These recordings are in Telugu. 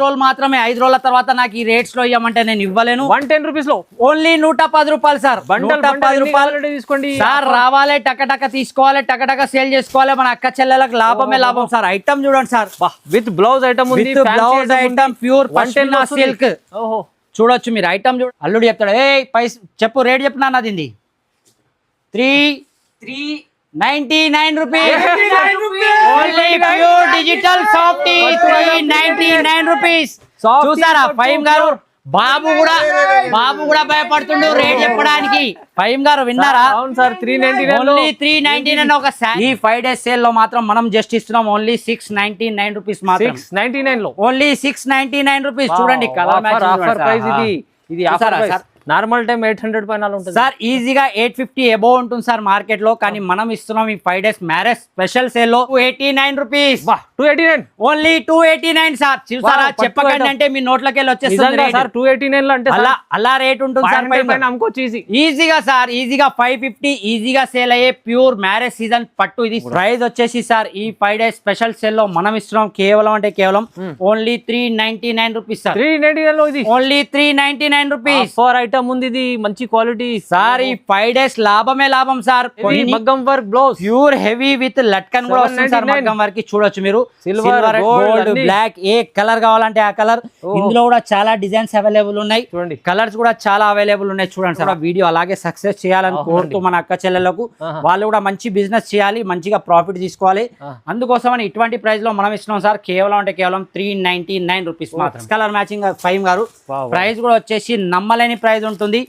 రోజులు మాత్రమే 5 రోజుల తర్వాత నాకు ఈ రేట్స్ లో ఇవ్వమంటే నేను ఇవ్వలేను 110 రూపీస్ లో ఓన్లీ 110 రూపాయలు సార్ 110 రూపాయలు తీసుకోండి సార్ రావాలి టక తీసుకోవాలి టక సేల్ చేసుకోవాలి మన అక్క చెల్లెలకు లాభమే లాభం సార్ ఐటమ్ చూడండి సార్ విత్ బ్లౌజ్ ఐటమ్ ఉంది blouse item pure pashmina silk ఓహో చూడొచ్చు మీరు ఐటమ్ చూడ అల్లుడు చెప్తాడు ఏ చెప్పు రేట్ చెప్తున్నా నాది 399 rupees. Only pure digital softy 399 rupees. చూసారా ఫైమ్ గారు బాబు కూడా భయపడుతుండు రేట్ చెప్పడానికి ఫైమ్ గారు విన్నారా అవును సార్ 399 ఓన్లీ 399 ఒక ఈ 5 days సేల్ లో మాత్రం మనం జస్ట్ ఇస్తున్నాం ఓన్లీ 699 రూపీస్ మాత్రం 699 లో ఓన్లీ 699 రూపీస్ చూడండి కలర్ మ్యాచ్ ఆఫర్ ప్రైస్ ఇది ఆఫర్ ప్రైస్ నార్మల్ టైం 800 పైన ఉంటుంది సార్ ఈజీగా 850 అబోవ్ ఉంటుంది సార్ మార్కెట్ లో కానీ మనం ఇస్తున్నాం ఈ 5 days మ్యారేజ్ స్పెషల్ సేల్ లో 289 రూపీస్ 289 ఓన్లీ 289 సార్ చూసారా చెప్పకండి అంటే మీ నోట్లకి వెళ్ళి వచ్చేస్తుంది సార్ 289 లో అంటే అలా రేట్ ఉంటుంది సార్ పైన అమ్ముకోవచ్చు ఈజీగా సార్ ఈజీగా 550 ఈజీగా సేల్ అయ్యే ప్యూర్ మ్యారేజ్ సీజన్ పట్టు ఇది ప్రైస్ వచ్చేసి సార్ ఈ 5 days స్పెషల్ సేల్ లో మనం ఇస్తున్నాం కేవలం అంటే కేవలం ఓన్లీ 399 రూపీస్ సార్ 399 లో ఇది ఓన్లీ 399 రూపీస్ ఫోర్ ఐటమ్ ఉంది ఇది మంచి క్వాలిటీ సార్ ఈ 5 days లాభమే లాభం సార్ మగ్గం work blouse pure heavy with లట్కన్ కూడా వస్తుంది సార్ మగ్గం వర్క్ చూడొచ్చు మీరు సిల్వర్ గోల్డ్ బ్లాక్ ఏ కలర్ కావాలంటే ఆ కలర్ ఇందులో కూడా చాలా డిజైన్స్ అవైలబుల్ ఉన్నాయి చూడండి కలర్స్ కూడా చాలా అవైలబుల్ ఉన్నాయి చూడండి సార్ వీడియో అలాగే సక్సెస్ చేయాలని కోరుతూ మన అక్క చెల్లెలకు వాళ్ళు కూడా మంచి బిజినెస్ చేయాలి మంచిగా ప్రాఫిట్ తీసుకోవాలి అందుకోసమని ఇటువంటి ప్రైస్ లో మనం ఇస్తున్నాం సార్ కేవలం అంటే కేవలం 399 రూపీస్ మాత్రం కలర్ మ్యాచింగ్ ఫైవ్ గారు ప్రైస్ కూడా వచ్చేసి నమ్మలేని ప్రైస్ ఉంటుంది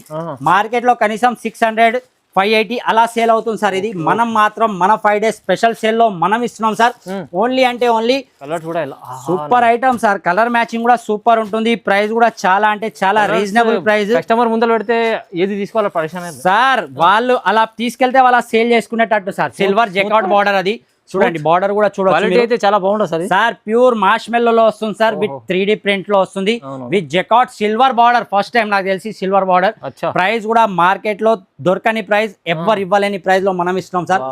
మార్కెట్ లో కనీసం 600 580 అలా సేల్ అవుతుంది సార్ ఇది మనం మాత్రం మన 5 days స్పెషల్ సేల్ లో మనం ఇస్తున్నాం సార్ ఓన్లీ అంటే ఓన్లీ కలర్ కూడా super item sir colour matching కూడా సూపర్ ఉంటుంది ప్రైస్ కూడా చాలా అంటే చాలా రీజనబుల్ ప్రైస్ కస్టమర్ ముందర పెడితే ఏది తీసుకోవాలో పరిశ్రమ సార్ వాళ్ళు అలా తీసుకెళ్తే వాళ్ళ సేల్ చేసుకునేటట్టు సార్ సిల్వర్ జెకాట్ బార్డర్ అది చూడండి బార్డర్ కూడా చూడండి అయితే చాలా బాగుంటుంది సార్ ప్యూర్ మార్ష్ మెల్లో వస్తుంది సార్ విత్ 3D ప్రింట్ లో వస్తుంది with jacquard silver border first time నాకు తెలిసి సిల్వర్ బార్డర్ ప్రైస్ కూడా మార్కెట్ లో దొరకని ప్రైస్ ఎవ్వరు ఇవ్వలేని ప్రైస్ లో మనం ఇస్తున్నాం sir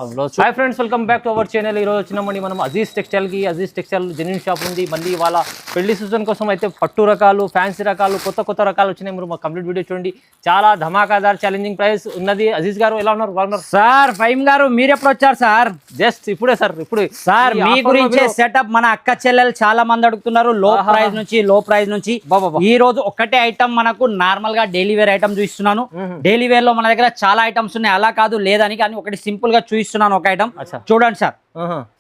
hi friends welcome back to our channel ఈ రోజు వచ్చినామండి మనం అజీజ్ టెక్స్టైల్ కి అజీజ్ టెక్స్టైల్ జెన్యూన్ షాప్ ఉంది మళ్ళీ వాళ్ళ పెళ్లి సీజన్ కోసం అయితే పట్టు రకాలు ఫ్యాన్సీ రకాలు కొత్త రకాలు వచ్చినాయి మీరు మా కంప్లీట్ వీడియో చూడండి చాలా ధమాకాదార్ ఛాలెంజింగ్ ప్రైస్ ఉన్నది అజీజ్ గారు ఎలా ఉన్నారు బాగున్నారు సార్ ఫైమ్ గారు మీరు ఎప్పుడు వచ్చారు సార్ జస్ట్ ఇప్పుడే సార్ ఇప్పుడు సార్ మీ గురించే సెటప్ మన అక్క చెల్లెలు చాలా మంది అడుగుతున్నారు లో ప్రైస్ నుంచి ఈ రోజు ఒకటే ఐటమ్ మనకు నార్మల్ గా డైలీ వేర్ ఐటమ్ చూపిస్తున్నాను డైలీ వేర్ లో మన దగ్గర చాలా ఐటమ్స్ ఉన్నాయి అలా కాదు లేదని కానీ ఒకటి సింపుల్ గా చూపిస్తున్నాను ఒక ఐటమ్ చూడండి సార్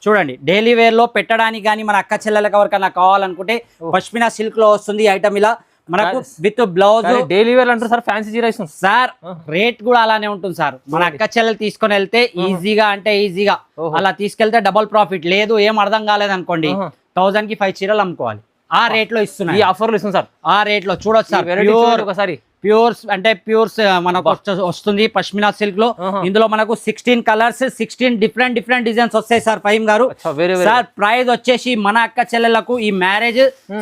చూడండి డైలీ వేర్ లో పెట్టడానికి కానీ మన అక్క చెల్లెలకు ఎవరికైనా కావాలనుకుంటే పష్మినా సిల్క్ లో వస్తుంది ఈ ఐటమ్ ఇలా మనకు విత్ బ్లౌజ్ డైలీ వేర్ అంటారు సార్ ఫ్యాన్సీ జీరా సార్ రేట్ కూడా అలానే ఉంటుంది సార్ మన అక్క చెల్లెలు తీసుకొని వెళ్తే ఈజీగా అంటే ఈజీగా అలా తీసుకెళ్తే డబుల్ ప్రాఫిట్ లేదు ఏం అర్థం కాలేదు అనుకోండి 1000 కి 5 చీరలు అమ్ముకోవాలి ఆ రేట్ లో ఇస్తున్నారు ఈ ఆఫర్ లో ఇస్తుంది సార్ ఆ రేట్ లో చూడొచ్చు సార్ ఒకసారి ప్యూర్స్ అంటే ప్యూర్స్ మనకు వస్తుంది పష్మినా సిల్క్ లో ఇందులో మనకు 16 కలర్స్ 16 డిఫరెంట్ డిజైన్స్ వస్తాయి సార్ ఫైమ్ గారు సార్ ప్రైస్ వచ్చేసి మన అక్క చెల్లెలకు ఈ మ్యారేజ్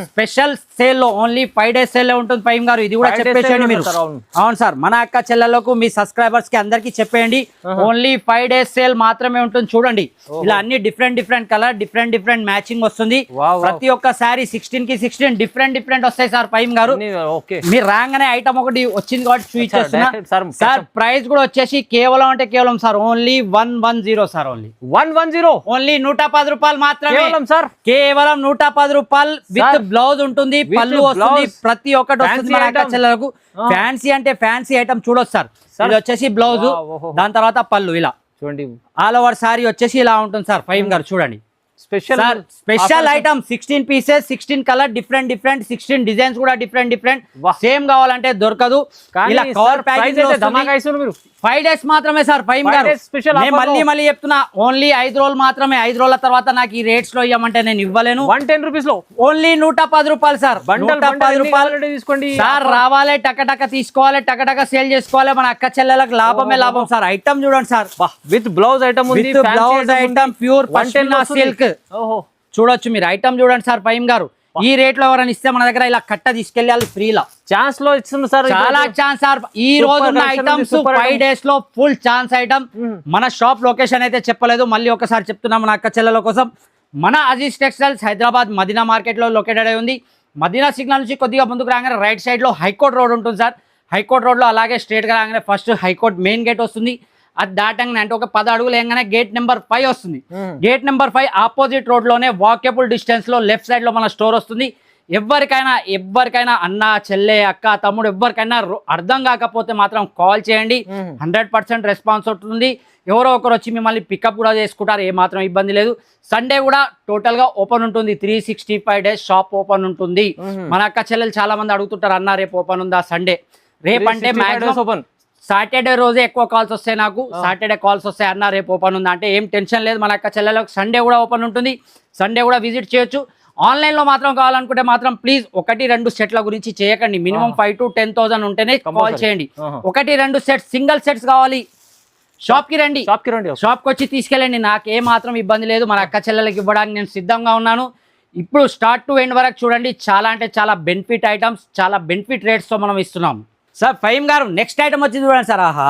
స్పెషల్ సేల్ లో ఓన్లీ 5 days సేల్ లో ఉంటుంది ఫైమ్ గారు ఇది కూడా చెప్పేసేయండి మీరు అవును సార్ మన అక్క చెల్లెలకు మీ సబ్స్క్రైబర్స్ కి అందరికి చెప్పేయండి ఓన్లీ 5 days సేల్ మాత్రమే ఉంటుంది చూడండి ఇలా అన్ని డిఫరెంట్ కలర్ డిఫరెంట్ మ్యాచింగ్ వస్తుంది ప్రతి ఒక్క సారీ 16 కి 16 డిఫరెంట్ వస్తాయి సార్ ఫైమ్ గారు మీరు రాగానే ఐటమ్ ఒకటి వచ్చింది కాబట్టి చూపించేస్తున్నా సార్ ప్రైస్ కూడా వచ్చేసి కేవలం అంటే కేవలం సార్ ఓన్లీ 110 సార్ ఓన్లీ 110 రూపాయలు మాత్రమే సార్ కేవలం 110 రూపాయలు విత్ బ్లౌజ్ ఉంటుంది పళ్ళు వస్తుంది ప్రతి ఒక్కటి వస్తుంది మన అక్క చెల్లెలకు ఫ్యాన్సీ అంటే ఫ్యాన్సీ ఐటమ్ చూడొచ్చు సార్ ఇది వచ్చేసి బ్లౌజ్ దాని తర్వాత పళ్ళు ఇలా చూడండి ఆల్ ఓవర్ సారీ వచ్చేసి ఇలా ఉంటుంది సార్ ఫైమ్ గారు చూడండి special item 16 pieces 16 colour different 16 designs కూడా డిఫరెంట్ సేమ్ కావాలంటే దొరకదు ఇలా కవర్ ప్యాకింగ్ 5 days మాత్రమే సార్ ఫైమ్ గారు మళ్ళీ చెప్తున్నా ఓన్లీ 5 రోజులు మాత్రమే 5 రోజుల తర్వాత నాకు ఈ రేట్స్ లో ఇవ్వమంటే నేను ఇవ్వలేను 110 రూపీస్ లో ఓన్లీ 110 రూపాయలు సార్ 110 రూపాయలు తీసుకోండి సార్ రావాలి టక తీసుకోవాలి టక సేల్ చేసుకోవాలి మన అక్క చెల్లెలకు లాభమే లాభం సార్ ఐటమ్ చూడండి సార్ విత్ బ్లౌజ్ ఐటమ్ ఉంది blouse item pure pashmina silk చూడొచ్చు మీరు ఐటమ్ చూడండి సార్ ఫైమ్ గారు ఈ రేట్ లో ఎవరైనా ఇస్తే మన దగ్గర ఇలా కట్ట తీసుకెళ్ళాలి ఫ్రీలా ఛాన్స్ లో ఇస్తుంది సార్ చాలా ఛాన్స్ సార్ ఈ రోజు ఐటమ్స్ 5 days లో ఫుల్ ఛాన్స్ ఐటమ్ మన షాప్ లొకేషన్ అయితే చెప్పలేదు మళ్ళీ ఒకసారి చెప్తున్నాం మన అక్క చెల్లెల కోసం మన అజీజ్ టెక్స్టైల్స్ హైదరాబాద్ మదీనా మార్కెట్ లో లొకేటెడ్ అయి ఉంది మదీనా సిగ్నల్ నుంచి కొద్దిగా ముందుకు రాగానే రైట్ సైడ్ లో హైకోర్ట్ రోడ్ ఉంటుంది సార్. హైకోర్ట్ రోడ్ లో అలాగే స్ట్రేట్ గా రాగానే ఫస్ట్ హైకోర్ట్ మెయిన్ గేట్ వస్తుంది. అది దాటంగానే అంటే ఒక 10 అడుగులు వేయగానే గేట్ నెంబర్ 5 వస్తుంది. గేట్ నెంబర్ 5 ఆపోజిట్ రోడ్ లోనే వాకబుల్ డిస్టెన్స్ లో లెఫ్ట్ సైడ్ లో మన స్టోర్ వస్తుంది. ఎవరికైనా అన్న చెల్లె అక్క తమ్ముడు ఎవరికైనా అర్థం కాకపోతే మాత్రం కాల్ చేయండి. 100% రెస్పాన్స్ ఉంటుంది. ఎవరో ఒకరు వచ్చి మిమ్మల్ని పికప్ కూడా చేసుకుంటారు, ఏ మాత్రం ఇబ్బంది లేదు. సండే కూడా టోటల్ గా ఓపెన్ ఉంటుంది. 365 days షాప్ ఓపెన్ ఉంటుంది. మన అక్క చెల్లెలు చాలా మంది అడుగుతుంటారు, అన్న రేపు ఓపెన్ ఉందా సండే. రేపు అంటే మ్యాక్సిమం ఓపెన్. సాటర్డే రోజే ఎక్కువ కాల్స్ వస్తాయి నాకు. సాటర్డే కాల్స్ వస్తాయి, అన్న రేపు ఓపెన్ ఉందా అంటే ఏం టెన్షన్ లేదు. మన అక్క చెల్లెలకు సండే కూడా ఓపెన్ ఉంటుంది. సండే కూడా విజిట్ చేయొచ్చు. ఆన్లైన్ లో మాత్రం కావాలనుకుంటే మాత్రం ప్లీజ్ 1-2 సెట్ల గురించి చేయకండి. మినిమం 5,000 to 10,000 ఉంటేనే కాల్ చేయండి. 1-2 సెట్స్, సింగిల్ సెట్స్ కావాలి షాప్ కి రండి. షాప్ కి వచ్చి తీసుకెళ్ళండి. నాకు ఏ మాత్రం ఇబ్బంది లేదు. మన అక్క చెల్లెలకి ఇవ్వడానికి నేను సిద్ధంగా ఉన్నాను. ఇప్పుడు స్టార్ట్ టు ఎండ్ వరకు చూడండి. చాలా అంటే చాలా బెనిఫిట్ ఐటమ్స్, చాలా బెనిఫిట్ రేట్స్ తో మనం ఇస్తున్నాం సార్. ఫహీమ్ గారు నెక్స్ట్ ఐటమ్ వచ్చి చూడండి సార్. ఆహా,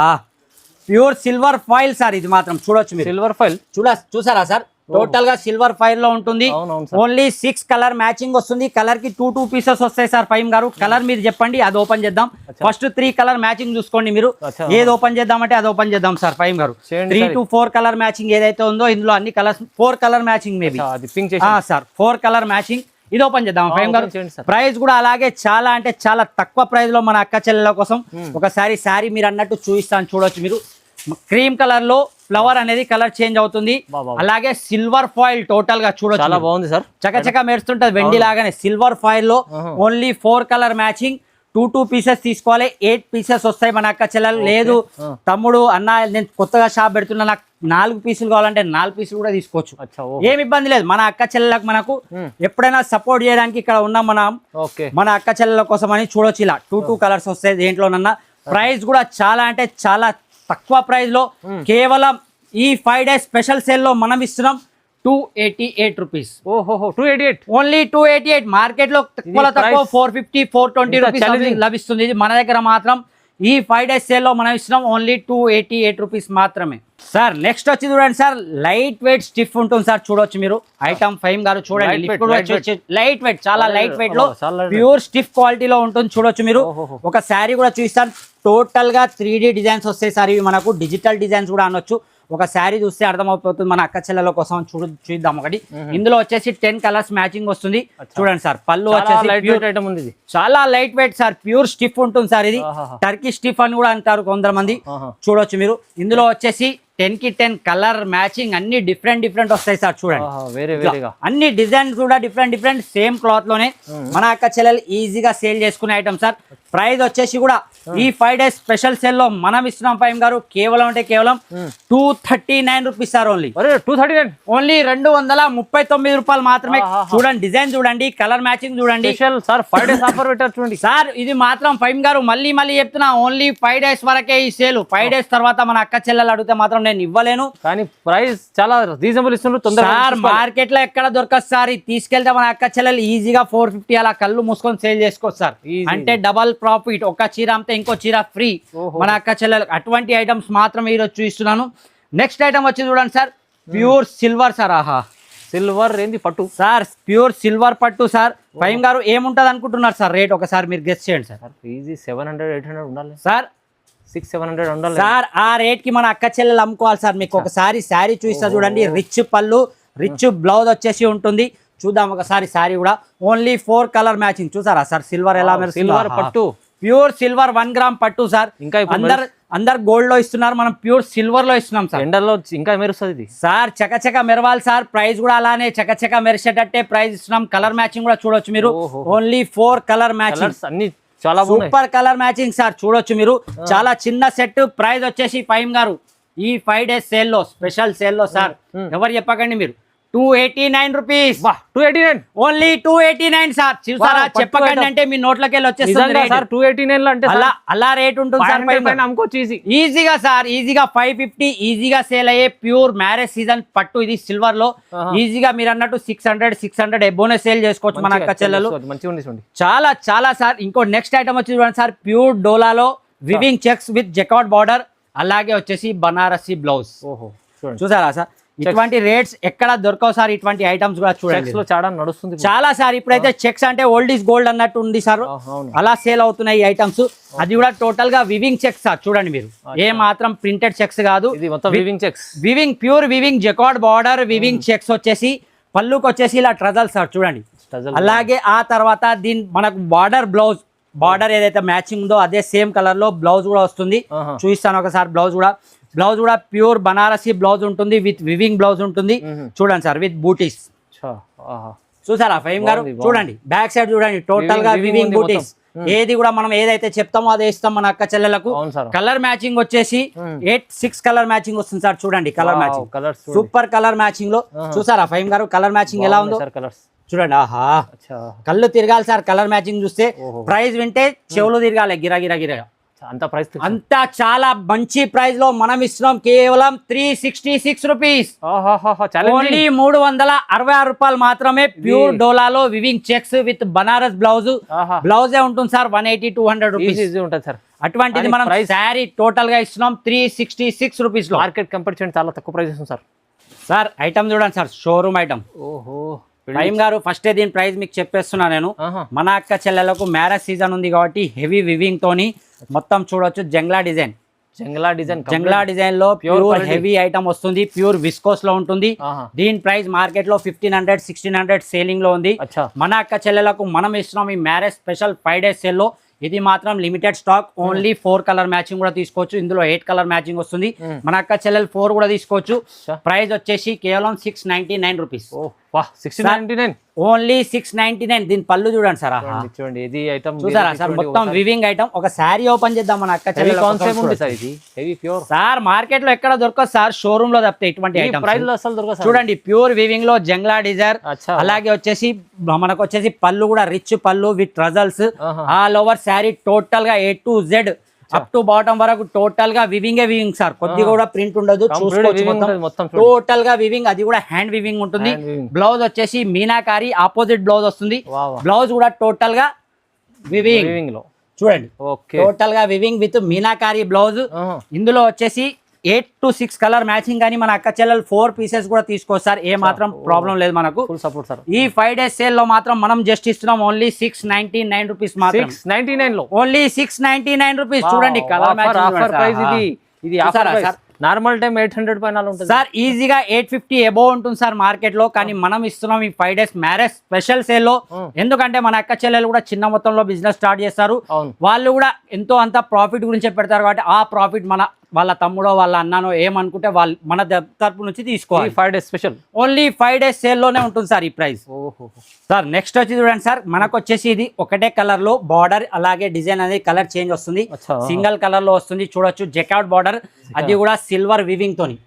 ప్యూర్ సిల్వర్ ఫాయిల్ సార్. ఇది మాత్రం చూడొచ్చు మీరు. సిల్వర్ ఫాయిల్ చూసారా సార్? టోటల్ గా సిల్వర్ ఫైల్ లో ఉంటుంది. ఓన్లీ 6 కలర్ మ్యాచింగ్ వస్తుంది. కలర్ కి 2 పీసెస్ వస్తాయి సార్. ఫహీమ్ గారు కలర్ మీరు చెప్పండి, అది ఓపెన్ చేద్దాం. ఫస్ట్ 3 కలర్ మ్యాచింగ్ చూసుకోండి మీరు. ఏది ఓపెన్ చేద్దామంటే అది ఓపెన్ చేద్దాం సార్. ఫహీమ్ గారు 3 to 4 కలర్ మ్యాచింగ్ ఏదైతే ఉందో ఇందులో అన్ని colours 4 colour matching maybe sir. 4 colour matching ఇది ఓపెన్ చేద్దాం. ఫహీమ్ గారు ప్రైస్ కూడా అలాగే చాలా అంటే చాలా తక్కువ ప్రైస్ లో మన అక్క చెల్లెల కోసం ఒకసారి శారీ మీరు అన్నట్టు చూపిస్తాను. చూడొచ్చు మీరు. క్రీమ్ కలర్ లో ఫ్లవర్ అనేది కలర్ చేంజ్ అవుతుంది. అలాగే సిల్వర్ ఫాయిల్ టోటల్ గా చూడొచ్చు. చాలా బాగుంది సార్. చకచక మెరుస్తుంటది వెండి లాగానే. సిల్వర్ ఫాయిల్ లో ఓన్లీ 4 కలర్ మ్యాచింగ్. 2 పీసెస్ తీసుకోవాలి. 8 పీసెస్ వస్తాయి మన అక్క చెల్లెలు. లేదు తమ్ముడు అన్న నేను కొత్తగా షాప్ పెడుతున్నా, నాకు 4 పీసులు కావాలంటే 4 పీసులు కూడా తీసుకోవచ్చు. ఏమి ఇబ్బంది లేదు. మన అక్క చెల్లెలకు మనకు ఎప్పుడైనా సపోర్ట్ చేయడానికి ఇక్కడ ఉన్నాం మనం. మన అక్క చెల్లెల కోసం అని చూడొచ్చు. ఇలా 2 కలర్స్ వస్తాయి దేంట్లోనన్నా. ప్రైస్ కూడా చాలా అంటే చాలా తక్కువ ప్రైస్ లో కేవలం ఈ 5 days స్పెషల్ సేల్ లో మనం ఇస్తున్నాం 288 రూపీస్. ఓహో 288 ఓన్లీ 288. మార్కెట్ లో తక్కువ 450 420 రూపీస్ లభిస్తుంది. ఇది మన దగ్గర మాత్రం ఈ 5 days సేల్ లో మనం ఇస్తున్నాం ఓన్లీ 288 రూపీస్ మాత్రమే సార్. నెక్స్ట్ వచ్చి చూడండి సార్, లైట్ వెయిట్ స్టిఫ్ ఉంటుంది సార్. చూడొచ్చు మీరు ఐటమ్. ఫహీమ్ గారు చూడండి, లైట్ వెయిట్, చాలా లైట్ వెయిట్ లో ప్యూర్ స్టిఫ్ క్వాలిటీలో ఉంటుంది. చూడొచ్చు మీరు. ఒక శారీ కూడా చూపిస్తాను. టోటల్ గా 3D డిజైన్స్ వస్తాయి సార్. ఇవి మనకు డిజిటల్ డిజైన్స్ కూడా అనొచ్చు. ఒక శారీ చూస్తే అర్థమైపోతుంది మన అక్క చెల్లెల కోసం. చూద్దాం ఒకటి. ఇందులో వచ్చేసి 10 కలర్స్ మ్యాచింగ్ వస్తుంది. చూడండి సార్. పళ్ళు వచ్చేసి చాలా light weight sir. Pure stiff ఉంటుంది సార్. ఇది టర్కీ స్టిఫ్ అని కూడా అంటారు కొంతమంది. చూడొచ్చు మీరు. ఇందులో వచ్చేసి 10కి 10 కలర్ మ్యాచింగ్ అన్ని డిఫరెంట్ వస్తాయి సార్. చూడండి అన్ని డిజైన్ కూడా డిఫరెంట్ సేమ్ క్లాత్ లోనే మన అక్క చెల్లెలు ఈజీగా సేల్ చేసుకునే ఐటమ్ సార్. ప్రైస్ వచ్చేసి కూడా ఈ 5 days స్పెషల్ సేల్ లో మనం ఇస్తున్నాం ఫహీమ్ గారు కేవలం అంటే కేవలం 239 రూపీస్ సార్. ఓన్లీ 239 ఓన్లీ 239 రూపాయలు మాత్రమే. చూడండి డిజైన్ చూడండి, కలర్ మ్యాచింగ్ చూడండి సార్. 5 days ఆఫర్ పెట్టారు చూడండి సార్. ఇది మాత్రం ఫహీమ్ గారు మళ్ళీ చెప్తున్నా, ఓన్లీ 5 days వరకే ఈ సేల్. 5 days తర్వాత మన అక్క చెల్లెలు అడిగితే మాత్రం నేను ఇవ్వలేను. కానీ ప్రైస్ చాలా రీజనబుల్ ఇస్తున్నారు సార్. మార్కెట్ లో ఎక్కడ దొరకదు సార్. తీసుకెళ్తే మన అక్క చెల్లెలు ఈజీగా 450 అలా కళ్ళు మూసుకొని సేల్ చేసుకోవచ్చు సార్. అంటే డబల్ ప్రాఫిట్. ఒక చీర అమ్మితే ఇంకో చీర ఫ్రీ మన అక్క చెల్లెలు. అటువంటి ఐటమ్స్ మాత్రం ఈరోజు చూపిస్తున్నాను. నెక్స్ట్ ఐటమ్ వచ్చి చూడండి సార్, ప్యూర్ సిల్వర్ సార్. ఆహా, సిల్వర్ ఏంది పట్టు సార్. ప్యూర్ సిల్వర్ పట్టు సార్. ఫహీమ్ గారు ఏముంటది అనుకుంటున్నారు సార్ రేట్? ఒకసారి మీరు గెస్ చేయండి సార్. ఈజీ 700-800 ఉండాలి సార్. 600-700 ఉండాలి సార్. ఆ రేట్ కి మన అక్క చెల్లెలు అమ్ముకోవాలి సార్. మీకు ఒకసారి శారీ చూపిస్తా చూడండి. రిచ్ పళ్ళు, రిచ్ బ్లౌజ్ వచ్చేసి ఉంటుంది. చూద్దాం ఒకసారి శారీ కూడా. Only 4 colour matching. చూసారా సార్ సిల్వర్ ఎలా? సిల్వర్ పట్టు, ప్యూర్ సిల్వర్ 1 గ్రామ్ పట్టు సార్. ఇంకా అందరు గోల్డ్ లో ఇస్తున్నారు, మనం ప్యూర్ సిల్వర్ లో ఇస్తున్నాం సార్. ఎండలో ఇంకా మెరుస్తుంది సార్. చకచక మెరవాలి సార్. ప్రైస్ కూడా అలానే చకచక మెరిసేటట్టే ప్రైస్ ఇస్తున్నాం. కలర్ మ్యాచింగ్ కూడా చూడొచ్చు మీరు. ఓన్లీ 4 కలర్ మ్యాచింగ్ అన్ని చాలా సూపర్ కలర్ మ్యాచింగ్ సార్. చూడొచ్చు మీరు. చాలా చిన్న సెట్. ప్రైస్ వచ్చేసి ఫహీమ్ గారు ఈ 5 days సేల్ లో స్పెషల్ సేల్ లో సార్ ఎవరు చెప్పకండి మీరు 289 రూపీస్. 289 only 289 sir. చూసారా? చెప్పకండి అంటే మీ నోట్లోకి వెళ్ళి వచ్చేస్తుంది సార్. 289 లో అంటే అలా రేట్ ఉంటుంది సార్. ఈజీగా సార్, ఈజీగా 550 ఈజీగా సేల్ అయ్యే ప్యూర్ మ్యారేజ్ సీజన్ పట్టు. ఇది సిల్వర్ లో ఈజీగా మీరు అన్నట్టు 600 ఎబోనే సేల్ చేసుకోవచ్చు మన అక్క చెల్లెలు. చాలా చాలా సార్. ఇంకో నెక్స్ట్ ఐటమ్ వచ్చి చూడండి సార్, ప్యూర్ డోలాలో weaving checks with jacquard border, అలాగే వచ్చేసి బనారసి బ్లౌజ్. చూసారా సార్? ఇటువంటి రేట్స్ ఎక్కడ దొరకవు సార్. ఇటువంటి ఐటమ్స్ కూడా చూడండి లో చాలా నడుస్తుంది చాలా సార్. ఇప్పుడైతే చెక్స్ అంటే ఓల్డ్ ఈస్ గోల్డ్ అన్నట్టు ఉంది సార్, అలా సేల్ అవుతున్నాయి ఈ ఐటమ్స్. అది కూడా టోటల్ గా వివింగ్ చెక్స్ సార్. చూడండి మీరు, ఏ మాత్రం ప్రింటెడ్ చెక్స్ కాదు, ఇది మొత్తం weaving checks, weaving pure weaving jacquard border weaving checks వచ్చేసి పళ్ళుకి వచ్చేసి ఇలా ట్రజల్ సార్ చూడండి. అలాగే ఆ తర్వాత దీని మనకు బార్డర్ ఏదైతే మ్యాచింగ్ ఉందో అదే సేమ్ కలర్ లో బ్లౌజ్ కూడా వస్తుంది. చూపిస్తాను ఒకసారి బ్లౌజ్ కూడా ప్యూర్ బనారసి బ్లౌజ్ ఉంటుంది, విత్ వివింగ్ బ్లౌజ్ ఉంటుంది. చూడండి సార్, విత్ బూటీస్. చూసారా ఫహీం గారు? చూడండి బ్యాక్ సైడ్ చూడండి, టోటల్ గా వివింగ్ బూటీస్. ఏది కూడా మనం ఏదైతే చెప్తామో అదే ఇస్తాం మన అక్క చెల్లెలకు. కలర్ మ్యాచింగ్ వచ్చేసి 6 కలర్ మ్యాచింగ్ వస్తుంది సార్. చూడండి colour matching, super colour matching లో. చూసారా ఫహీం గారు కలర్ మ్యాచింగ్ ఎలా ఉందో? చూడండి, ఆహా కళ్ళు తిరగాలి సార్ కలర్ మ్యాచింగ్ చూస్తే. ప్రైస్ వింటే చెవులు తిరగాలి గిరా గిరా గిరా. అంతా చాలా మంచి ప్రైస్ లో మనం ఇస్తున్నాం, కేవలం 366 రూపీస్. ఓన్లీ 366 రూపాయలు మాత్రమే. ప్యూర్ డోలాలో వివింగ్ చెక్స్ విత్ బనారస్ బ్లౌజే ఉంటుంది సార్. 180-200 రూపీస్ ఉంటుంది సార్. అటువంటిది మనం శారీ టోటల్ గా ఇస్తున్నాం 366 రూపీస్ లో. మార్కెట్ కంపేర్ చేయండి చాలా తక్కువ ప్రైస్ సార్. సార్ ఐటమ్ చూడండి సార్, షోరూమ్ ఐటమ్. ఫహీం గారు ఫస్ట్ దీని ప్రైస్ మీకు చెప్పేస్తున్నా నేను. మన అక్క చెల్లెలకు మ్యారేజ్ సీజన్ ఉంది కాబట్టి హెవీ వివింగ్ తోని మొత్తం చూడొచ్చు. జంగ్లా డిజైన్ లో ప్యూర్ హెవీ ఐటమ్ వస్తుంది, ప్యూర్ విస్కోస్ లో ఉంటుంది. దీని ప్రైస్ మార్కెట్ లో 1500-1600 సేలింగ్ లో ఉంది. మన అక్క చెల్లెలకు మనం ఇస్తున్నాం ఈ మ్యారేజ్ స్పెషల్ 5 days సేల్ లో. ఇది మాత్రం limited stock, only 4 colour matching కూడా తీసుకోవచ్చు. ఇందులో 8 కలర్ మ్యాచింగ్ వస్తుంది. మన అక్క చెల్లెలు 4 కూడా తీసుకోవచ్చు. ప్రైస్ వచ్చేసి కేవలం 699 రూపీస్. ఓన్లీ 699. దీని పళ్ళు చూడండి సార్, చూడండి ఇది ఐటమ్ చూసారా సార్, మొత్తం వివింగ్ ఐటమ్. ఒక శారీ ఓపెన్ చేద్దాం మన అక్క చెల్లెలు. సార్ మార్కెట్ లో ఎక్కడ దొరకదు సార్, షోరూమ్ లో తప్పితే ఇటువంటి ఐటమ్. చూడండి ప్యూర్ వివింగ్ లో జంగ్లా డిజైర్. అలాగే వచ్చేసి మనకు వచ్చేసి పళ్ళు కూడా రిచ్ పళ్ళు with tassels. All over sari total గా A to Z up to bottom వరకు టోటల్ గా వివింగ్ సార్. కొద్దిగా కూడా ప్రింట్ ఉండదు, చూసుకోవచ్చు. టోటల్ గా వివింగ్, అది కూడా హ్యాండ్ వివింగ్ ఉంటుంది. బ్లౌజ్ వచ్చేసి మీనాకారి ఆపోజిట్ బ్లౌజ్ వస్తుంది. బ్లౌజ్ కూడా టోటల్ గా వివింగ్ లో చూడండి, టోటల్ గా వివింగ్ విత్ మీనాకారి బ్లౌజ్. ఇందులో వచ్చేసి 8 to 6 కలర్ మ్యాచింగ్ కానీ మన అక్క చెల్లెలు 4 పీసెస్ కూడా తీసుకోవచ్చు సార్. ఏ మాత్రం ప్రాబ్లం లేదు మనకు. Support sir. ఈ 5 days సేల్ లో మాత్రం మనం జస్ట్ ఇస్తున్నాం ఓన్లీ 699 రూపీస్ మాత్రం. 699 లో ఓన్లీ 699 రూపీస్. చూడండి కలర్ మ్యాచింగ్. ఇది ఆఫర్ సార్. నార్మల్ టైం 800 పైన ఉంటుంది సార్. ఈజీగా 850 అబోవ్ ఉంటుంది సార్ మార్కెట్ లో. కానీ మనం ఇస్తున్నాం ఈ 5 days మ్యారేజ్ స్పెషల్ సేల్ లో. ఎందుకంటే మన అక్క చెల్లెలు కూడా చిన్న మొత్తంలో బిజినెస్ స్టార్ట్ చేస్తారు. వాళ్ళు కూడా ఎంతో అంత ప్రాఫిట్ గురించి పెడతారు కాబట్టి ఆ ప్రాఫిట్ వాళ్ళ తమ్ముడో వాళ్ళ అన్ననో ఏమనుకుంటే వాళ్ళు మన తరపు నుంచి తీసుకోవాలి. 5 days special, only 5 days sale లోనే ఉంటుంది సార్ ఈ ప్రైస్. సార్ నెక్స్ట్ వచ్చి చూడండి సార్, మనకు వచ్చేసి ఇది ఒకటే కలర్ లో బార్డర్ అలాగే డిజైన్ అనేది కలర్ చేంజ్ వస్తుంది. సింగిల్ కలర్ లో వస్తుంది. చూడొచ్చు జకార్డ్ బార్డర్, అది కూడా సిల్వర్ వివింగ్ తోని.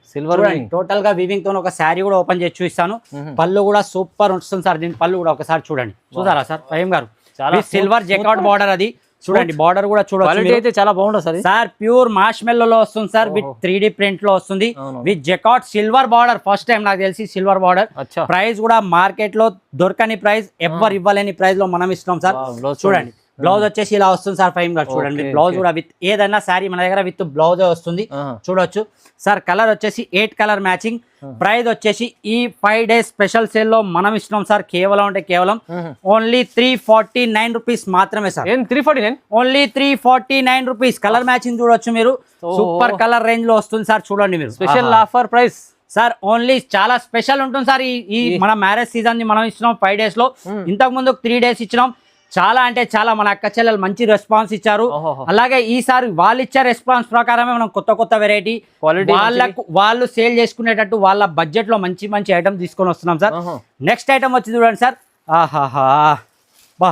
టోటల్ గా వివింగ్ తోని ఒక శారీ కూడా ఓపెన్ చేసి చూపిస్తాను. పళ్ళు కూడా సూపర్ వస్తుంది సార్. దీని పళ్ళు కూడా ఒకసారి చూడండి. చూసారా సార్ ఫహీం గారు, సిల్వర్ జకార్డ్ బార్డర్. అది చూడండి బార్డర్ కూడా చూడొచ్చు, అయితే చాలా బాగుంటుంది సార్. సార్ ప్యూర్ మార్ష్మెల్లో వస్తుంది సార్, విత్ 3D ప్రింట్ లో వస్తుంది, with jacquard silver border. First time నాకు తెలిసి సిల్వర్ బార్డర్. ప్రైస్ కూడా మార్కెట్ లో దొరకని ప్రైస్, ఎవ్వరు ఇవ్వలేని ప్రైస్ లో మనం ఇస్తున్నాం సార్. చూడండి బ్లౌజ్ వచ్చేసి ఇలా వస్తుంది సార్ ఫహీం గారు. చూడండి బ్లౌజ్ కూడా విత్ ఏదైనా శారీ మన దగ్గర విత్ బ్లౌజ్ వస్తుంది. చూడొచ్చు సార్. కలర్ వచ్చేసి 8 కలర్ మ్యాచింగ్. ప్రైస్ వచ్చేసి ఈ 5 days స్పెషల్ సేల్ లో మనం ఇస్తున్నాం సార్ కేవలం అంటే కేవలం ఓన్లీ 349 రూపీస్ మాత్రమే sir. 349 only 349 rupees. Colour matching చూడొచ్చు మీరు, సూపర్ కలర్ రేంజ్ లో వస్తుంది సార్. చూడండి మీరు, special offer price sir. Only చాలా స్పెషల్ ఉంటుంది సార్ ఈ మన మ్యారేజ్ సీజన్ ని మనం ఇస్తున్నాం 5 days లో. ఇంతకు ముందు 3 days ఇచ్చినాం. చాలా అంటే చాలా మన అక్క చెల్లెలు మంచి రెస్పాన్స్ ఇచ్చారు. అలాగే ఈసారి వాళ్ళు ఇచ్చే రెస్పాన్స్ ప్రకారమే మనం కొత్త వెరైటీ వాళ్ళు సేల్ చేసుకునేటట్టు వాళ్ళ బడ్జెట్ లో మంచి మంచి ఐటమ్ తీసుకొని వస్తున్నాం సార్. నెక్స్ట్ ఐటమ్ వచ్చి చూడండి సార్. ఆహాహా బా,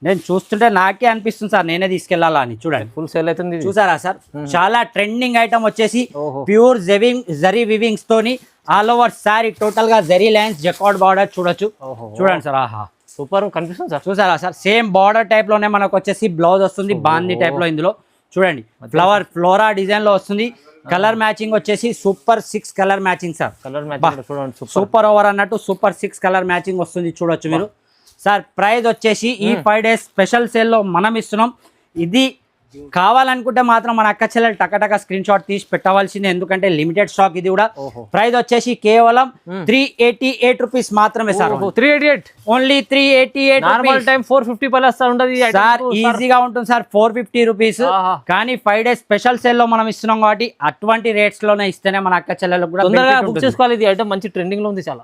నేను చూస్తుంటే నాకే అనిపిస్తుంది సార్ నేనే తీసుకెళ్లాలా అని. చూడండి ఫుల్ సేల్ అవుతుంది, చూసారా సార్. చాలా ట్రెండింగ్ ఐటమ్ వచ్చేసి ప్యూర్ జరీ వివింగ్స్ తోని ఆల్ ఓవర్ సారీ టోటల్ గా జరీ లైన్స్ జకార్డ్ బార్డర్. చూడొచ్చు, చూడండి సార్. ఆహా సూపర్ కనిపిస్తుంది సార్. చూసారా సార్, సేమ్ బార్డర్ టైప్ లోనే మనకు వచ్చేసి బ్లౌజ్ వస్తుంది బాందీ టైప్ లో. ఇందులో చూడండి ఫ్లోరా డిజైన్ లో వస్తుంది. కలర్ మ్యాచింగ్ వచ్చేసి super 6 colour matching sir. Colour matching చూడండి, సూపర్ ఓవర్ అన్నట్టు సూపర్ 6 కలర్ మ్యాచింగ్ వస్తుంది. చూడొచ్చు మీరు సార్. ప్రైస్ వచ్చేసి ఈ 5 days స్పెషల్ సేల్ లో మనం ఇస్తున్నాం. ఇది కావాలనుకుంటే మాత్రం మన అక్క చెల్లెలు టకటక స్క్రీన్ షాట్ తీసి పెట్టవలసింది, ఎందుకంటే లిమిటెడ్ స్టాక్ ఇది కూడా. ప్రైస్ వచ్చేసి కేవలం 388 రూపీస్ మాత్రమే sir. 388 only 388. Normal time 450 plus ఉండదు సార్, ఈజీగా ఉంటుంది సార్ 450 రూపీస్. కానీ 5 డేస్ స్పెషల్ సేల్ లో మనం ఇస్తున్నాం కాబట్టి అటువంటి రేట్స్ లోనే ఇస్తేనే మన అక్క చెల్లెలకు కూడా తొందరగా బుక్ చేసుకోవాలి. ఇది ఐటమ్ మంచి ట్రెండింగ్ లో ఉంది చాలా.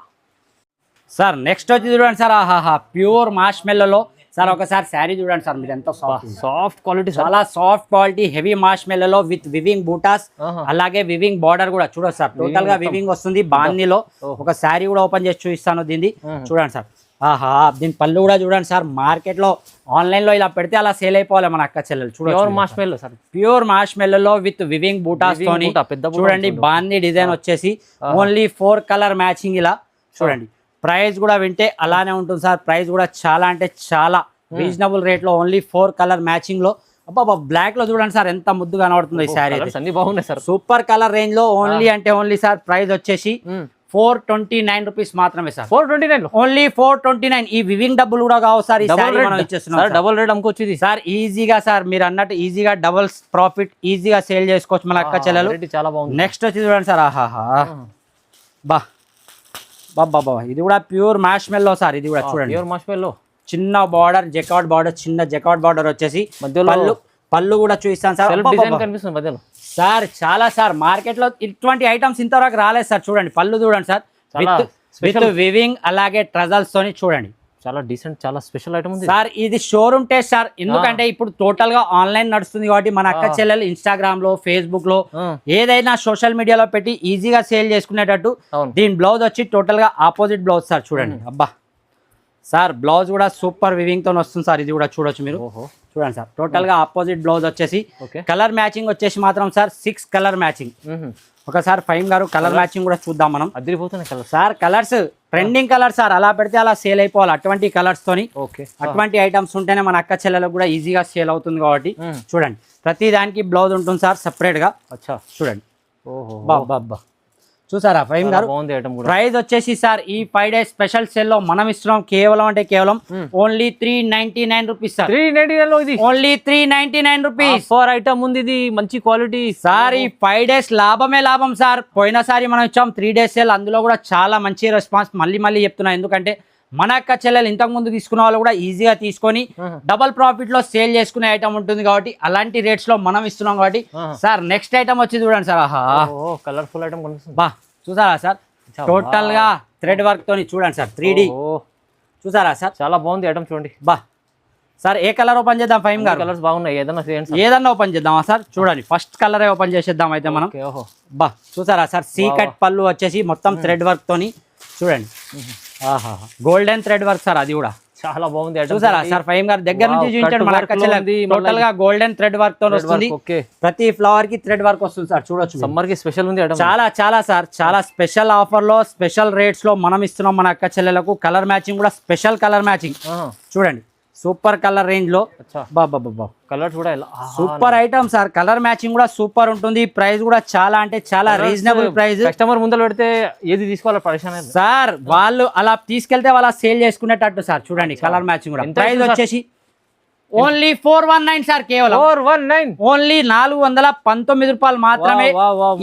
సార్ నెక్స్ట్ వచ్చి చూడండి సార్, ఆహాహా ప్యూర్ మాష్ మెల్లలో సార్. ఒకసారి శారీ చూడండి సార్, మీరు ఎంత సాఫ్ట్ క్వాలిటీ, చాలా సాఫ్ట్ క్వాలిటీ హెవీ మాష్ మెల్లలో విత్ వివింగ్ బూటాస్, అలాగే వివింగ్ బార్డర్ కూడా చూడండి సార్. టోటల్ గా వివింగ్ వస్తుంది బాందీలో. ఒక శారీ కూడా ఓపెన్ చేసి చూపిస్తాను దీన్ని, చూడండి సార్. ఆహా, దీని పళ్ళు కూడా చూడండి సార్. మార్కెట్ లో ఆన్లైన్ లో ఇలా పెడితే అలా సేల్ అయిపోవాలి మన అక్క చెల్లెలు. చూడండి ప్యూర్ మాష్ మెల్లలో విత్ వివింగ్ బూటాస్ తోని చూడండి. బాందీ డిజైన్ వచ్చేసి ఓన్లీ 4 కలర్ మ్యాచింగ్ ఇలా చూడండి. ప్రైస్ కూడా వింటే అలానే ఉంటుంది సార్. ప్రైస్ కూడా చాలా అంటే చాలా రీజనబుల్ రేట్ లో ఓన్లీ 4 కలర్ మ్యాచింగ్ లో. అబ్బా, బ్లాక్ లో చూడండి సార్ ఎంత ముద్దు కనబడుతుంది ఈ శారీ. అన్ని బాగున్నాయి సార్. సూపర్ కలర్ రేంజ్ లో ఓన్లీ అంటే ఓన్లీ సార్ ప్రైస్ వచ్చేసి 429 రూపీస్ మాత్రమే సార్. 429 ఓన్లీ 429. ఈ వివింగ్ డబ్బులు కూడా కావు సార్. ఈ శారీ మనం ఇచ్చేస్తున్నాం. డబుల్ రేట్ అమ్ముకోవచ్చు సార్ ఈజీగా సార్. మీరు అన్నట్టు ఈజీగా డబుల్ ప్రాఫిట్ ఈజీగా సేల్ చేసుకోవచ్చు మన అక్క చెల్లెలు. చాలా బాగుంది. నెక్స్ట్ వచ్చి చూడండి సార్, ఆహాహా బా బాబా, ఇది కూడా ప్యూర్ మ్యాష్ మెల్లో సార్. ఇది కూడా చూడండి, ప్యూర్ మ్యాష్ మెల్లో. చిన్న బార్డర్ జెకార్డ్ బార్డర్, చిన్న జెకార్డ్ బార్డర్ వచ్చేసి పళ్ళు కూడా చూపిస్తాను సార్. కనిపిస్తుంది మధ్యలో సార్. చాలా సార్, మార్కెట్ లో ఇటువంటి ఐటమ్స్ ఇంతవరకు రాలేదు సార్. చూడండి పళ్ళు చూడండి సార్, విత్ వివింగ్ అలాగే ట్రజల్స్ తోని చూడండి. చాలా డీసెంట్, చాలా స్పెషల్ ఐటమ్ ఉంది సార్. ఇది షోరూమ్ టేస్ట్ సార్. ఎందుకంటే ఇప్పుడు టోటల్ గా ఆన్లైన్ నడుస్తుంది కాబట్టి మన అక్క చెల్లెలు ఇన్స్టాగ్రామ్ లో, ఫేస్బుక్ లో, ఏదైనా సోషల్ మీడియాలో పెట్టి ఈజీగా సేల్ చేసుకునేటట్టు. దీని బ్లౌజ్ వచ్చి టోటల్ గా ఆపోజిట్ బ్లౌజ్ సార్. చూడండి అబ్బా సార్, బ్లౌజ్ కూడా సూపర్ వివింగ్ తో వస్తుంది సార్. ఇది కూడా చూడొచ్చు మీరు. చూడండి సార్, టోటల్ గా ఆపోజిట్ బ్లౌజ్ వచ్చేసి కలర్ మ్యాచింగ్ వచ్చేసి మాత్రం సార్ 6 కలర్ మ్యాచింగ్. ఒకసారి ఫైమ్ గారు కలర్ మ్యాచింగ్ కూడా చూద్దాం మనం. అదిరిపోతున్నాయి colour sir. Colours trending colour sir. అలా పెడితే అలా సేల్ అయిపోవాలి. అటువంటి కలర్స్ తోని అటువంటి ఐటమ్స్ ఉంటేనే మన అక్క చెల్లెలకు కూడా ఈజీగా సేల్ అవుతుంది కాబట్టి. చూడండి ప్రతి దానికి బ్లౌజ్ ఉంటుంది సార్ సెపరేట్ గా. చూడండి బాబా, చూసారా ఫైమ్ గారు. ప్రైస్ వచ్చేసి సార్ ఈ 5 డేస్ స్పెషల్ సేల్ లో మనం ఇస్తున్నాం కేవలం అంటే కేవలం ఓన్లీ 399 రూపీస్ సార్. 399 లో ఇది ఓన్లీ 399 రూపీస్. 4 ఐటమ్ ఉంది. ఇది మంచి క్వాలిటీ సార్. ఈ 5 డేస్ లాభమే లాభం సార్. పోయినసారి మనం ఇచ్చాం 3 డేస్ సేల్, అందులో కూడా చాలా మంచి రెస్పాన్స్. మళ్ళీ చెప్తున్నా, ఎందుకంటే మన అక్క చెల్లెలు ఇంతకు ముందు తీసుకున్న వాళ్ళు కూడా ఈజీగా తీసుకొని డబల్ ప్రాఫిట్ లో సేల్ చేసుకునే ఐటమ్ ఉంటుంది కాబట్టి అలాంటి రేట్స్ లో మనం ఇస్తున్నాం కాబట్టి. సార్ నెక్స్ట్ ఐటమ్ వచ్చి చూడండి సార్. కలర్ఫుల్ ఐటమ్ బా, చూసారా సార్. టోటల్ గా థ్రెడ్ వర్క్ తోని చూడండి సార్. 3D చూసారా సార్. చాలా బాగుంది ఐటమ్ చూడండి. బా సార్, ఏ కలర్ ఓపెన్ చేద్దాం ఫైమ్ గారు? కలర్స్ బాగున్నాయి. ఏదన్నా ఓపెన్ చేద్దామా సార్? చూడండి ఫస్ట్ కలరే ఓపెన్ చేసేద్దాం అయితే మనం. బా చూసారా సార్, సీకట్ పళ్ళు వచ్చేసి మొత్తం థ్రెడ్ వర్క్ తోని చూడండి. Golden thread work sir. అది కూడా చాలా బాగుంది. చూసారా సార్, ఫైమ్ గారు దగ్గర నుంచి చూపించండి. మన అక్క చెల్లెలు టోటల్ గా గోల్డెన్ థ్రెడ్ వర్క్ తో వస్తుంది. ప్రతి ఫ్లవర్ కి థ్రెడ్ వర్క్ వస్తుంది సార్. చూడొచ్చు. సమ్మర్ కి స్పెషల్ ఉంది. చాలా సార్, చాలా స్పెషల్ ఆఫర్ లో స్పెషల్ రేట్స్ లో మనం ఇస్తున్నాం మన అక్క చెల్లెలకు. కలర్ మ్యాచింగ్ కూడా స్పెషల్ కలర్ మ్యాచింగ్ చూడండి. సూపర్ కలర్ రేంజ్ లో బాబా కలర్స్ కూడా super item sir. Colour matching కూడా సూపర్ ఉంటుంది. ప్రైస్ కూడా చాలా అంటే చాలా రీజనబుల్ ప్రైస్. కస్టమర్ ముందర పెడితే ఏది తీసుకోవాలో పరిశ్రమ సార్. వాళ్ళు అలా తీసుకెళ్తే వాళ్ళ సేల్ చేసుకునేటట్టు సార్. చూడండి కలర్ మ్యాచింగ్ కూడా. ప్రైస్ వచ్చేసి ఓన్లీ 419 సార్. కేవలం 419 ఓన్లీ 419 రూపాయలు మాత్రమే.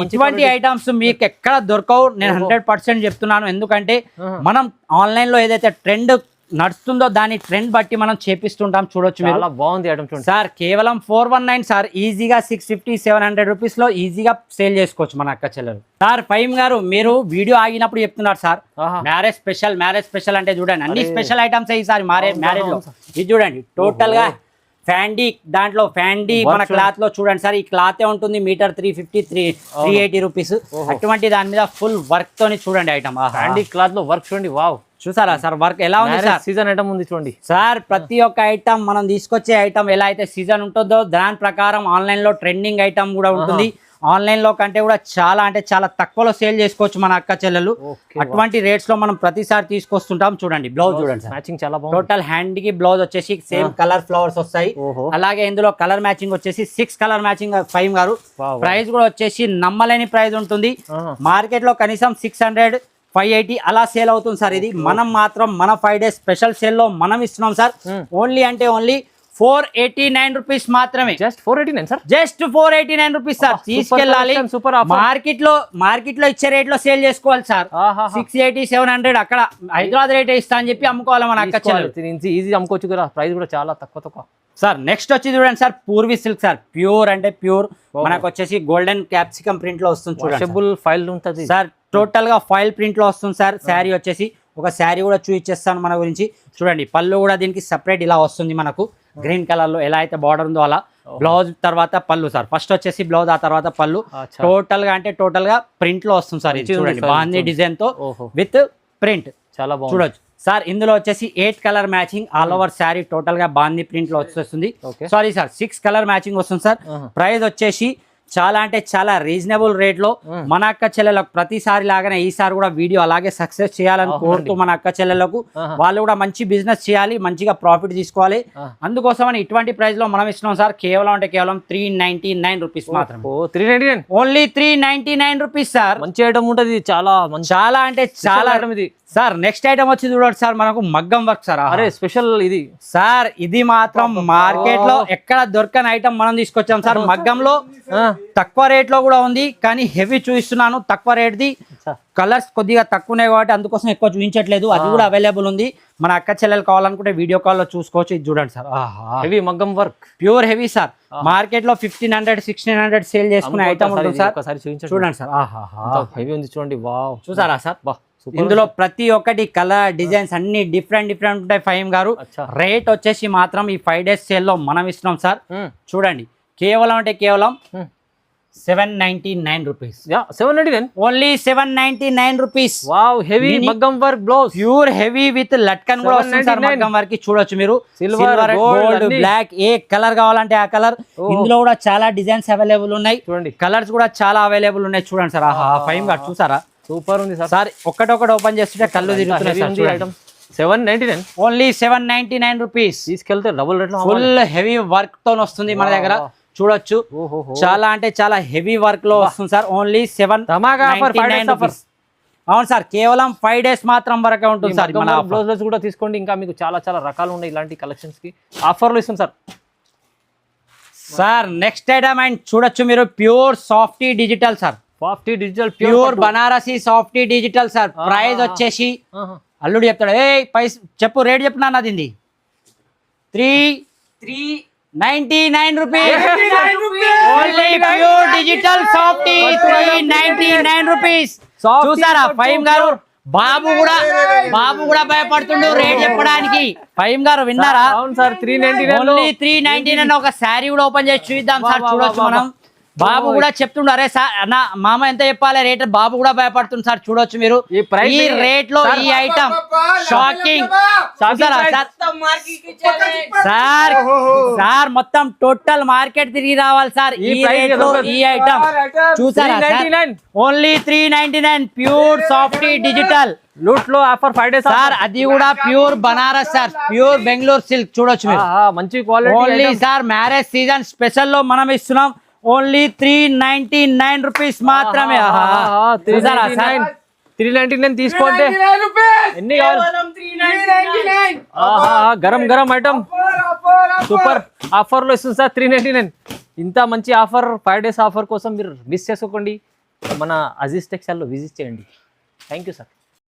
ఇటువంటి ఐటమ్స్ మీకు ఎక్కడ దొరకవు. నేను 100% చెప్తున్నాను. ఎందుకంటే మనం ఆన్లైన్ లో ఏదైతే ట్రెండ్ నడుస్తుందో దాని ట్రెండ్ బట్టి మనం చేపిస్తుంటాం. చూడొచ్చు మీరు. చాలా బాగుంది ఐటమ్ చూడండి సార్. కేవలం 419 సార్. ఈజీగా 650-700 రూపీస్ లో ఈజీగా సేల్ చేసుకోవచ్చు మన అక్క చెల్లెలు. సార్ ఫైమ్ గారు, మీరు వీడియో ఆగినప్పుడు చెప్తున్నారు సార్ మ్యారేజ్ స్పెషల్ అంటే చూడండి అన్ని స్పెషల్ ఐటమ్స్ అయ్యి సార్ మ్యారేజ్ లో. ఇది చూడండి టోటల్ గా ఫ్యాండీ, దాంట్లో ఫ్యాండీ మన క్లాత్ లో చూడండి సార్. ఈ క్లాతే ఉంటుంది మీటర్ 350-380 రూపీస్. అటువంటి దాని మీద ఫుల్ వర్క్ తోని చూడండి ఐటమ్. ఫ్యాండీ క్లాత్ లో వర్క్ చూడండి. వావ్, చూసారా సార్ వర్క్ ఎలా ఉంది సార్. సీజన్ ఐటమ్ ఉంది చూడండి సార్. ప్రతి ఒక్క ఐటమ్ మనం తీసుకొచ్చే ఐటమ్ ఎలా అయితే సీజన్ ఉంటుందో దాని ప్రకారం ఆన్లైన్ లో ట్రెండింగ్ ఐటమ్ కూడా ఉంటుంది. ఆన్లైన్ లో కంటే కూడా చాలా అంటే చాలా తక్కువలో సేల్ చేసుకోవచ్చు మన అక్క చెల్లెలు. అటువంటి రేట్స్ లో మనం ప్రతిసారి తీసుకొస్తుంటాం. చూడండి బ్లౌజ్ చూడండి మ్యాచింగ్ చాలా బాగుంది. టోటల్ హ్యాండ్ కి బ్లౌజ్ వచ్చేసి సేమ్ కలర్ ఫ్లవర్స్ వస్తాయి. అలాగే ఇందులో కలర్ మ్యాచింగ్ వచ్చేసి 6 కలర్ మ్యాచింగ్ ఫైమ్ గారు. ప్రైస్ కూడా వచ్చేసి నమ్మలేని ప్రైస్ ఉంటుంది. మార్కెట్ లో కనీసం 600-580 అలా సేల్ అవుతుంది సార్. ఇది మనం మాత్రం మన 5 డేస్ స్పెషల్ సేల్ లో మనం ఇస్తున్నాం సార్. ఓన్లీ అంటే ఓన్లీ 489 రూపీస్ మాత్రమే. Just 489 sir. Just 489 rupees sir. తీసుకెళ్ళాలి. Super offer. మార్కెట్ లో ఇచ్చే రేట్ లో సేల్ చేసుకోవాలి సార్. 680 700 అక్కడ హైదరాబాద్ రేట్ ఇస్తా అని చెప్పి అమ్ముకోవాలి మన అక్క చెల్లెలు. ఈజీ అమ్ముకోవచ్చు కదా, ప్రైస్ కూడా చాలా తక్కువ. సార్ నెక్స్ట్ వచ్చి చూడండి sir, Purvi silk sir. Pure అంటే ప్యూర్ మనకు వచ్చేసి గోల్డెన్ క్యాప్సికమ్ ప్రింట్ లో వస్తుంది చూడండి. ఫైల్ ఉంటుంది సార్, టోటల్ గా ఫైల్ ప్రింట్ లో వస్తుంది సార్. శారీ వచ్చేసి ఒక శారీ కూడా చూపించేస్తాను మన గురించి. చూడండి పళ్ళు కూడా దీనికి సపరేట్ ఇలా వస్తుంది మనకు గ్రీన్ కలర్ లో, ఎలా అయితే బార్డర్ ఉందో అలా. బ్లౌజ్ తర్వాత పళ్ళు సార్. ఫస్ట్ వచ్చేసి బ్లౌజ్, ఆ తర్వాత పళ్ళు. టోటల్ గా అంటే టోటల్ గా ప్రింట్ లో వస్తుంది సార్. ఇది చూడండి బాందీ డిజైన్ తో విత్ ప్రింట్ చాలా బాగుంది చూడొచ్చు సార్. ఇందులో వచ్చేసి 8 colour matching all over sari total గా బాందీ ప్రింట్ లో వస్తుంది. సారీ సార్, 6 కలర్ మ్యాచింగ్ వస్తుంది సార్. ప్రైస్ వచ్చేసి చాలా అంటే చాలా రీజనబుల్ రేట్ లో మన అక్క చెల్లెలకు ప్రతిసారి లాగానే ఈసారి కూడా వీడియో అలాగే సక్సెస్ చేయాలని కోరుతూ మన అక్క చెల్లెలకు వాళ్ళు కూడా మంచి బిజినెస్ చేయాలి, మంచిగా ప్రాఫిట్ తీసుకోవాలి. అందుకోసమని ఇటువంటి ప్రైస్ లో మనం ఇస్తున్నాం సార్. కేవలం అంటే కేవలం 399 రూపీస్ మాత్రమే. 399 ఓన్లీ 399 రూపీస్ సార్. మంచి ఐటమ్ ఉంటుంది, చాలా అంటే చాలా ఇది సార్. నెక్స్ట్ ఐటమ్ వచ్చి చూడండి సార్, మనకు మగ్గం వర్క్ సార్. అరే స్పెషల్ ఇది సార్. ఇది మాత్రం మార్కెట్ లో ఎక్కడ దొరకని ఐటమ్ మనం తీసుకొచ్చాం సార్. మగ్గంలో తక్కువ రేట్ లో కూడా ఉంది, కానీ హెవీ చూపిస్తున్నాను. తక్కువ రేట్ ది కలర్స్ కొద్దిగా తక్కువనే కాబట్టి అందుకోసం ఎక్కువ చూపించట్లేదు. అది కూడా అవైలబుల్ ఉంది. మన అక్క చెల్లెలు కావాలనుకుంటే వీడియో కాల్ లో చూసుకోవచ్చు. ఇది చూడండి సార్, హెవీ మగ్గం work, pure heavy sir. Market లో 1500 1600 సేల్ చేసుకునే ఐటమ్ ఉంటుంది సార్. చూడండి సార్, హెవీ ఉంది చూడండి. వావ్, చూసారా సార్. ఇందులో ప్రతి ఒక్కటి కలర్ డిజైన్స్ అన్ని డిఫరెంట్ ఉంటాయి. ఫహీమ్ గారు, రేట్ వచ్చేసి మాత్రం ఈ 5 days సేల్ లో మనం ఇస్తున్నాం సార్. చూడండి, కేవలం అంటే కేవలం 799 rupees. 799 only 799 rupees. Wow, heavy మగ్గం work blouse, pure heavy with లట్కన్ కూడా వస్తుంది సార్. మగ్గం వర్క్ చూడొచ్చు మీరు. సిల్వర్, గోల్డ్, బ్లాక్, ఏ కలర్ కావాలంటే ఆ కలర్. ఇందులో కూడా చాలా డిజైన్స్ అవైలబుల్ ఉన్నాయి. చూడండి, కలర్స్ కూడా చాలా అవైలబుల్ ఉన్నాయి. చూడండి సార్, ఫహీమ్ గారు చూసారా, సూపర్ ఉంది సార్. సార్ ఒక్కటొక్కటి ఓపెన్ చేస్తుంటే కళ్ళు తిరుగుతున్నాయి. 799 ఓన్లీ 799 రూపీస్. తీసుకెళ్తే డబుల్ రేట్ లో ఫుల్ హెవీ వర్క్ తో వస్తుంది మన దగ్గర. చూడొచ్చు, చాలా అంటే చాలా హెవీ వర్క్ లో వస్తుంది సార్. Only 799 rupees. అవును సార్, కేవలం 5 days మాత్రం వరకే ఉంటుంది సార్. మన బ్లౌజెస్ కూడా తీసుకోండి, ఇంకా మీకు చాలా చాలా రకాలు ఉన్నాయి ఇలాంటి కలెక్షన్స్ కి ఆఫర్లు ఇస్తుంది sir. Sir next item and చూడొచ్చు మీరు, pure softy digital sir. Softy digital pure Banarasi softy digital sir. Price వచ్చేసి అల్లుడు చెప్తాడు, ఏ పైస చెప్పు, రేట్ చెప్పు నాన్న. దీన్ని 399 rupees. Only pure digital softy 399 rupees. చూసారా ఫహీమ్ గారు, బాబు కూడా భయపడుతుండు రేట్ చెప్పడానికి. ఫహీమ్ గారు విన్నారా? అవును సార్, 399 ఓన్లీ 399. ఒక శారీ కూడా ఓపెన్ చేసి చూద్దాం సార్. చూడొచ్చు మనం. బాబు కూడా చెప్తుండు, అరే సార్ నా మామ ఎంత చెప్పాలి రేట్. బాబు కూడా భయపడుతుంది సార్. చూడొచ్చు మీరు, ఈ రేట్ లో ఈ ఐటమ్ షాకింగ్ సార్. మొత్తం టోటల్ మార్కెట్ తిరిగి రావాలి సార్ ఈ రేట్ లో ఈ ఐటమ్. చూసారా, only 399 pure softy digital. Loot లో ఆఫర్ 5 days సార్. అది కూడా pure Banaras sir, pure Bengaluru silk. చూడొచ్చు మీరు, మంచి quality. Only sir marriage season special లో మనం ఇస్తున్నాం. ఓన్లీ 399 రూపీస్ మాత్రమే. 399 తీసుకోండి. ఎన్ని కావాలి? గరం ఐటమ్ సూపర్ ఆఫర్ లో ఇస్తుంది సార్. 399 ఇంత మంచి ఆఫర్ 5 days ఆఫర్ కోసం మీరు మిస్ చేసుకోకండి. మన అజీజ్ టెక్స్టైల్ లో విజిట్ చేయండి. Thank you sir.